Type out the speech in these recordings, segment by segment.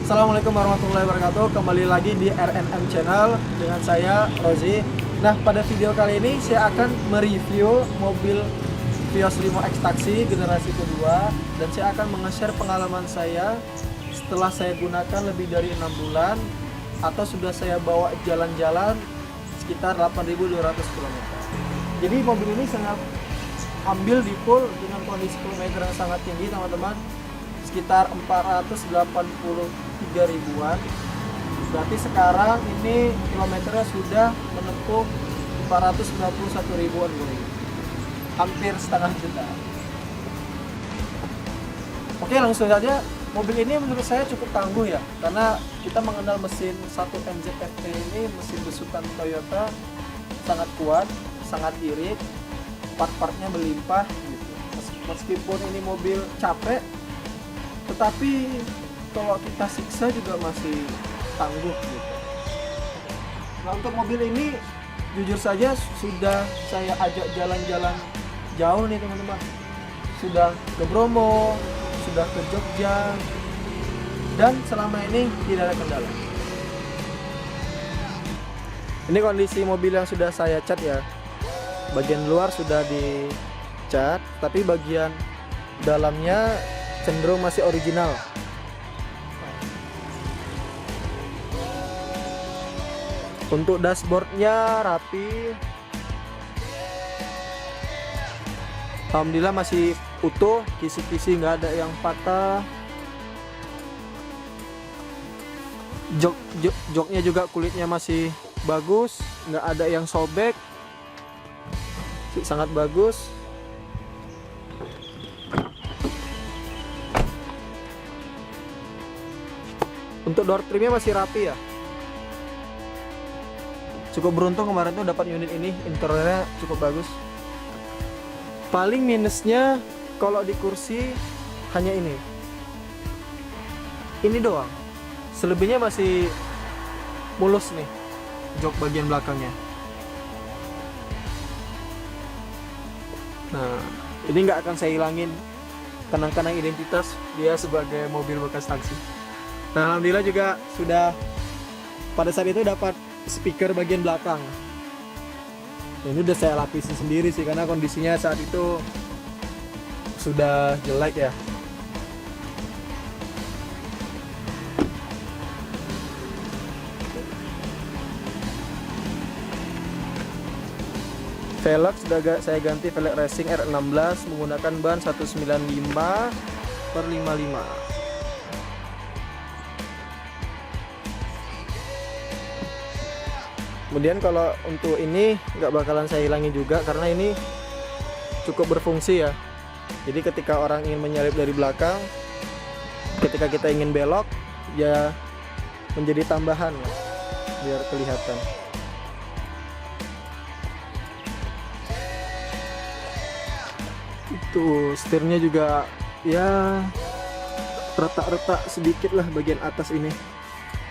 Assalamualaikum warahmatullahi wabarakatuh. Kembali lagi di RNM Channel dengan saya Rozi. Nah, pada video kali ini saya akan mereview mobil Vios Limo X Taxi generasi kedua, dan saya akan meng-share pengalaman saya setelah saya gunakan lebih dari 6 bulan atau sudah saya bawa jalan-jalan sekitar 8.200 km. Jadi mobil ini sangat ambil di full dengan kondisi kilometer yang sangat tinggi, teman-teman, sekitar 483 ribuan. Berarti sekarang ini kilometernya sudah menempuh 491 ribuan, hampir setengah juta. Oke, langsung saja. Mobil ini menurut saya cukup tangguh ya, karena kita mengenal mesin 1 MZFT ini, mesin besutan Toyota, sangat kuat, sangat irit, part-partnya melimpah gitu. Meskipun ini mobil capek, tetapi kalau kita siksa juga masih tangguh gitu. Nah, untuk mobil ini jujur saja sudah saya ajak jalan-jalan jauh nih, teman-teman. Sudah ke Bromo, sudah ke Jogja, dan selama ini tidak ada kendala. Ini kondisi mobil yang sudah saya cat ya. Bagian luar sudah dicat, tapi bagian dalamnya cenderung masih original. Untuk dashboardnya rapi, alhamdulillah masih utuh, kisi-kisi nggak ada yang patah. Joknya juga kulitnya masih bagus, nggak ada yang sobek, sangat bagus. Untuk door trimnya masih rapi ya. Cukup beruntung kemarin tuh dapat unit ini, interiornya cukup bagus. Paling minusnya kalau di kursi hanya ini doang. Selebihnya masih mulus nih, jok bagian belakangnya. Nah, ini nggak akan saya hilangin kenang-kenang identitas dia sebagai mobil bekas taksi. Nah, alhamdulillah juga sudah pada saat itu dapat speaker bagian belakang. Ini udah saya lapisi sendiri sih, karena kondisinya saat itu sudah jelek ya. Velg sudah saya ganti velg racing R16 menggunakan ban 195/55. Kemudian kalau untuk ini nggak bakalan saya hilangin juga, karena ini cukup berfungsi ya. Jadi ketika orang ingin menyalip dari belakang, ketika kita ingin belok, ya menjadi tambahan ya, biar kelihatan. Itu setirnya juga ya retak-retak sedikit lah bagian atas ini,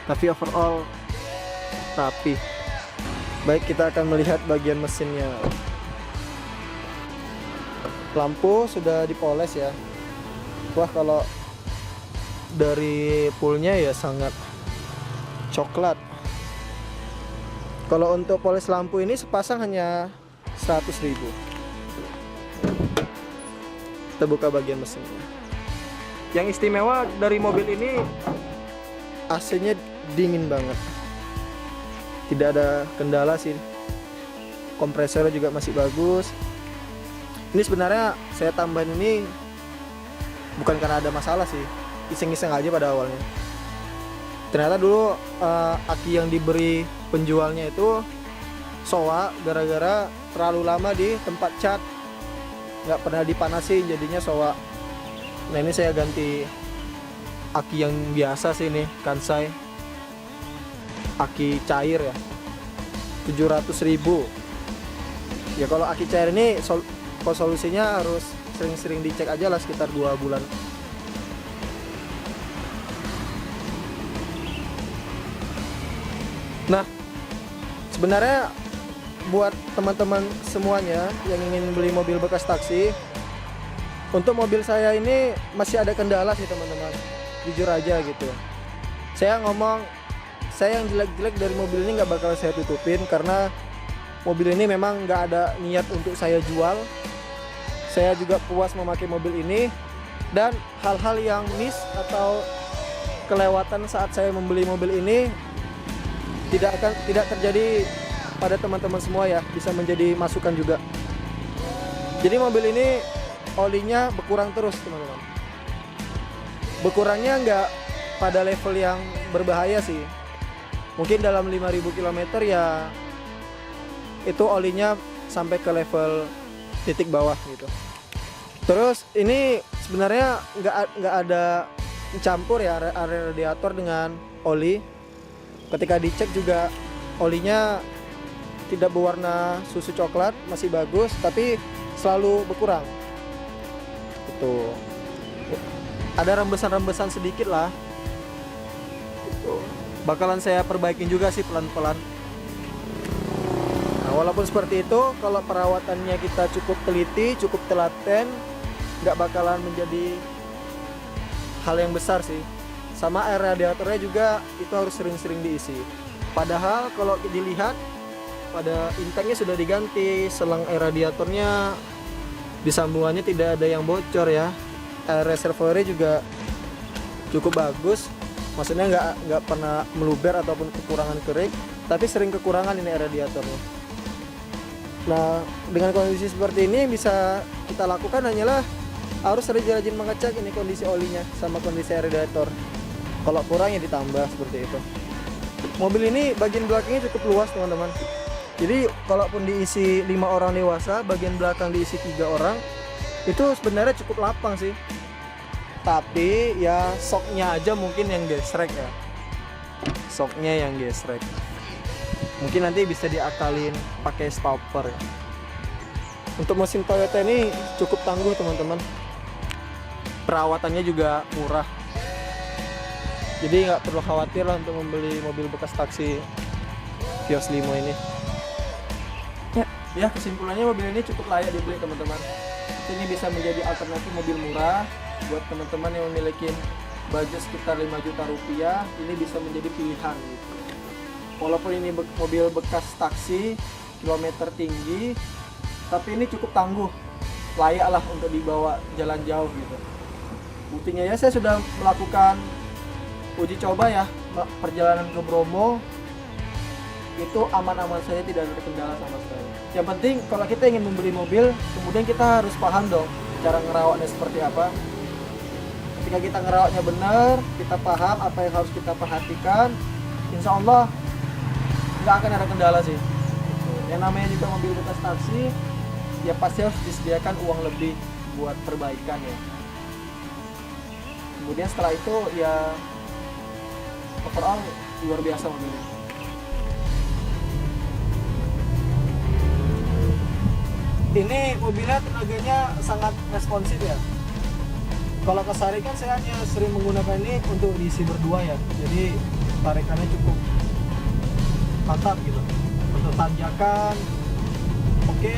tapi overall rapi. Baik, kita akan melihat bagian mesinnya. Lampu sudah dipoles ya. Wah, kalau dari poolnya ya sangat coklat. Kalau untuk poles lampu ini sepasang hanya 100.000. Kita buka bagian mesinnya. Yang istimewa dari mobil ini, AC-nya dingin banget. Tidak ada kendala sih. Kompresornya juga masih bagus. Ini sebenarnya saya tambahin ini bukan karena ada masalah sih, iseng-iseng aja pada awalnya. Ternyata dulu aki yang diberi penjualnya itu soak, gara-gara terlalu lama di tempat cat, nggak pernah dipanasin, jadinya soak. Nah, ini saya ganti aki yang biasa sih, nih Kansai, aki cair ya, 700.000. Ya kalau aki cair ini solusinya harus sering-sering dicek aja lah, sekitar 2 bulan. Nah, sebenarnya buat teman-teman semuanya yang ingin beli mobil bekas taksi, untuk mobil saya ini masih ada kendala sih, teman-teman, jujur aja gitu. Saya ngomong, saya yang jelek-jelek dari mobil ini nggak bakal saya tutupin, karena mobil ini memang nggak ada niat untuk saya jual. Saya juga puas memakai mobil ini, dan hal-hal yang miss atau kelewatan saat saya membeli mobil ini tidak terjadi pada teman-teman semua ya, bisa menjadi masukan juga. Jadi mobil ini olinya berkurang terus teman-teman. Berkurangnya nggak pada level yang berbahaya sih. Mungkin dalam 5.000 km ya itu olinya sampai ke level titik bawah gitu. Terus ini sebenarnya nggak ada campur ya area radiator dengan oli. Ketika dicek juga olinya tidak berwarna susu coklat, masih bagus, tapi selalu berkurang. Itu ada rembesan-rembesan sedikit lah. Itu bakalan saya perbaikin juga sih pelan-pelan. Nah, walaupun seperti itu, kalau perawatannya kita cukup teliti, cukup telaten, nggak bakalan menjadi hal yang besar sih. Sama air radiatornya juga itu harus sering-sering diisi. Padahal kalau dilihat pada intake-nya sudah diganti, selang air radiatornya di sambungannya tidak ada yang bocor ya. Air reservoirnya juga cukup bagus. Maksudnya nggak pernah meluber ataupun kekurangan kering, tapi sering kekurangan ini air radiatornya. Nah, dengan kondisi seperti ini bisa kita lakukan hanyalah harus rajin-rajin mengecek ini kondisi olinya sama kondisi air radiator. Kalau kurang ya ditambah seperti itu. Mobil ini bagian belakangnya cukup luas teman-teman. Jadi kalaupun diisi 5 orang dewasa, bagian belakang diisi 3 orang, itu sebenarnya cukup lapang sih. Tapi ya soknya aja mungkin yang gesrek ya. Soknya yang gesrek. Mungkin nanti bisa diakalin pakai stopper ya. Untuk mesin Toyota ini cukup tangguh teman-teman. Perawatannya juga murah. Jadi nggak perlu khawatir lah untuk membeli mobil bekas taksi Vios Limo ini. Ya kesimpulannya mobil ini cukup layak dibeli teman-teman. Ini bisa menjadi alternatif mobil murah buat teman-teman yang memiliki budget sekitar 5 juta rupiah. Ini bisa menjadi pilihan gitu. Walaupun ini mobil bekas taksi, kilometer tinggi, tapi ini cukup tangguh, layak lah untuk dibawa jalan jauh gitu. Buktinya ya saya sudah melakukan uji coba ya, perjalanan ke Bromo itu aman-aman saja, tidak ada kendala sama sekali. Yang penting kalau kita ingin membeli mobil, kemudian kita harus paham dong cara ngerawatnya seperti apa. Ketika kita ngerawatnya benar, kita paham apa yang harus kita perhatikan, insya Allah nggak akan ada kendala sih. Yang namanya juga mobil bekas taksi, ya pasti harus disediakan uang lebih buat perbaikan ya. Kemudian setelah itu ya overall luar biasa mobil ini. Ini mobilnya tenaganya sangat responsif ya. Kalau ke Sari kan saya hanya sering menggunakan ini untuk diisi berdua ya. Jadi tarikannya cukup mantap gitu. Untuk tanjakan oke,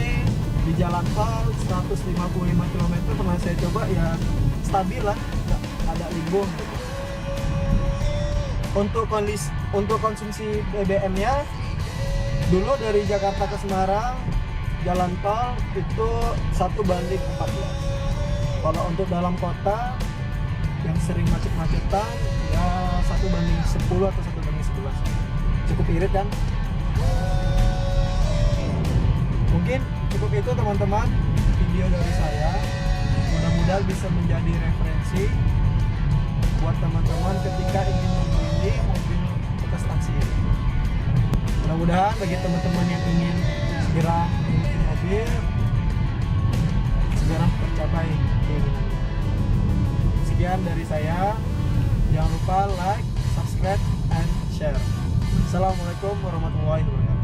di jalan tol 155 km pernah saya coba ya stabil lah, nggak ada limbung gitu. Untuk konsumsi BBM-nya dulu dari Jakarta ke Semarang jalan tol itu 1:14. Kalau untuk dalam kota yang sering macet-macetan ya 1:10 atau 1:11. Cukup irit kan? Mungkin cukup itu teman-teman video dari saya. Mudah-mudahan bisa menjadi referensi buat teman-teman ketika ingin membeli mobil bekas taksi ini. Mudah-mudahan bagi teman-teman yang ingin segera memiliki mobil, segera tercapai keinginannya. Sekian dari saya. Jangan lupa like, subscribe, and share. Assalamualaikum warahmatullahi wabarakatuh.